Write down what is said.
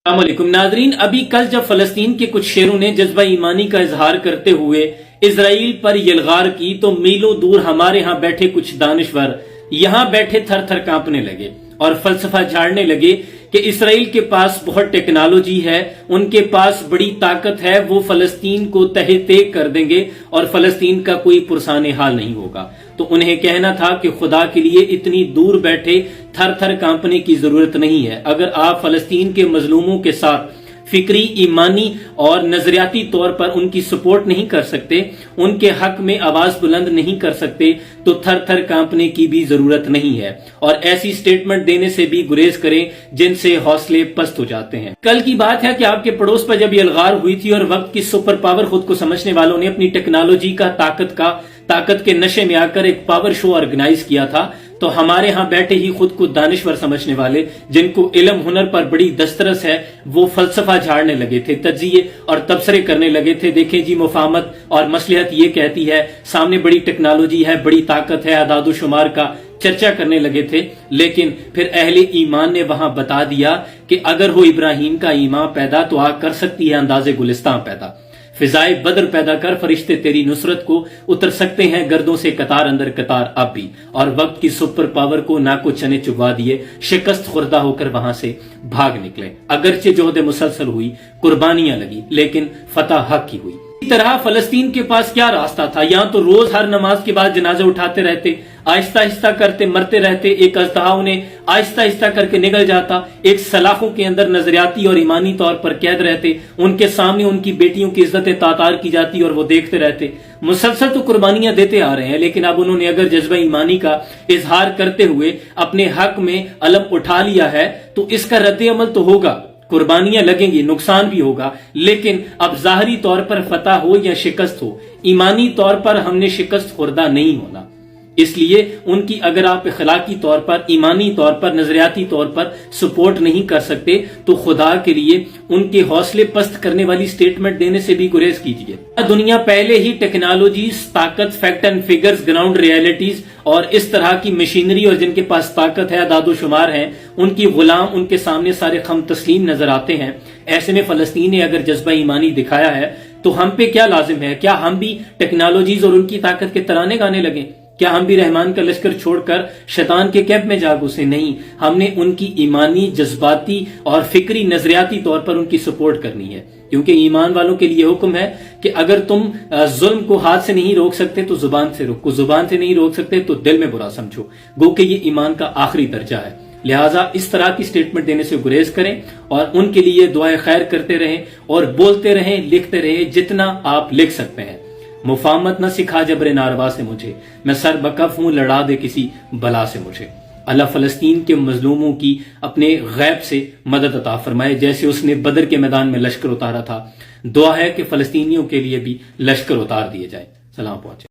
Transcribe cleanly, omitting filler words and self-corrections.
अस्सलाम वालेकुम नाजरीन, अभी कल जब फलस्तीन के कुछ शेरों ने जज्बा ईमानी का इजहार करते हुए इजराइल पर यलगार की, तो मीलों दूर हमारे यहाँ बैठे कुछ दानिश्वर यहाँ बैठे थर थर कांपने लगे और फलसफा झाड़ने लगे कि इसराइल के पास बहुत टेक्नोलॉजी है, उनके पास बड़ी ताकत है, वो फलस्तीन को तहे तेग कर देंगे और फलस्तीन का कोई पुरसाने हाल नहीं होगा। तो उन्हें कहना था कि खुदा के लिए इतनी दूर बैठे थर थर कांपने की जरूरत नहीं है। अगर आप फलस्तीन के मजलूमों के साथ फिक्री, ईमानी और नजरियाती तौर पर उनकी सपोर्ट नहीं कर सकते, उनके हक में आवाज बुलंद नहीं कर सकते, तो थर थर कांपने की भी जरूरत नहीं है और ऐसी स्टेटमेंट देने से भी गुरेज करें जिनसे हौसले पस्त हो जाते हैं। कल की बात है कि आपके पड़ोस पर जब यलगार हुई थी और वक्त की सुपर पावर खुद को समझने वालों ने अपनी टेक्नोलॉजी का ताकत के नशे में आकर एक पावर शो ऑर्गेनाइज किया था, तो हमारे यहाँ बैठे ही खुद को दानिश्वर समझने वाले, जिनको इल्म हुनर पर बड़ी दस्तरस है, वो फलसफा झाड़ने लगे थे, तज्जिए और तबसरे करने लगे थे। देखें जी, मुफाहमत और मसलिहत ये कहती है, सामने बड़ी टेक्नोलॉजी है, बड़ी ताकत है, आदाद शुमार का चर्चा करने लगे थे। लेकिन फिर अहले ईमान ने वहां बता दिया कि अगर हो इब्राहिम का ईमान पैदा तो आग कर सकती है अंदाजे गुलिस्तान पैदा। फिजाए बदर पैदा कर फरिश्ते तेरी नुसरत को उतर सकते हैं गर्दों से कतार अंदर कतार अब भी। और वक्त की सुपर पावर को नाको चने चुबा दिए, शिकस्त खुर्दा होकर वहां से भाग निकले। अगरचे जोहद मुसलसल हुई, कुर्बानियां लगी, लेकिन फतह हक की हुई। इसी तरह फलस्तीन के पास क्या रास्ता था? यहाँ तो रोज हर नमाज के बाद जनाजे उठाते रहते, आहिस्ता आहिस्ता करते मरते रहते, एक अजदहा उन्हें आहिस्ता आहिस्ता करके निगल जाता, एक सलाखों के अंदर नजरियाती और ईमानी तौर पर कैद रहते, उनके सामने उनकी बेटियों की इज्जत तातार की जाती और वो देखते रहते। मुसलसल तो कुर्बानियां देते आ रहे हैं, लेकिन अब उन्होंने अगर जज्बा ईमानी का इजहार करते हुए अपने हक में अलम उठा लिया है, तो इसका रद्द अमल तो होगा, कुर्बानियां लगेंगी, नुकसान भी होगा, लेकिन अब जाहरी तौर पर फतह हो या शिकस्त हो, ईमानी तौर पर हमने शिकस्त खुर्दा नहीं होना। इसलिए उनकी अगर आप इखलाकी तौर पर, ईमानी तौर पर, नजरियाती तौर पर सपोर्ट नहीं कर सकते, तो खुदा के लिए उनके हौसले पस्त करने वाली स्टेटमेंट देने से भी गुरेज कीजिए। दुनिया पहले ही टेक्नोलॉजीज, ताकत, fact and figures, ground realities और इस तरह की मशीनरी और जिनके पास ताकत है, आदादो शुमार है, उनकी गुलाम उनके सामने सारे खम तस्लीम नजर आते हैं। ऐसे में फलस्तीन ने अगर जज्बा ईमानी दिखाया है, तो हम पे क्या लाजिम है? क्या हम भी टेक्नोलॉजीज और उनकी ताकत के तराने गाने लगे? क्या हम भी रहमान का लश्कर छोड़कर शैतान के कैंप में जा घुसे? नहीं, हमने उनकी ईमानी, जज्बाती और फिक्री, नजरियाती तौर पर उनकी सपोर्ट करनी है, क्योंकि ईमान वालों के लिए हुक्म है कि अगर तुम जुल्म को हाथ से नहीं रोक सकते तो जुबान से रोको, जुबान से नहीं रोक सकते तो दिल में बुरा समझो, गो कि ये ईमान का आखिरी दर्जा है। लिहाजा इस तरह की स्टेटमेंट देने से गुरेज करें और उनके लिए दुआए खैर करते रहें और बोलते रहें, लिखते रहें जितना आप लिख सकते हैं। मुफाहमत न सिखा जबरे नारवा से मुझे, मैं सर बकफ हूं लड़ा दे किसी बला से मुझे। अल्लाह फलस्तीन के मजलूमों की अपने गैब से मदद अता फरमाए, जैसे उसने बदर के मैदान में लश्कर उतारा था। दुआ है कि फलस्तीनियों के लिए भी लश्कर उतार दिए जाए। सलाम पहुंचे।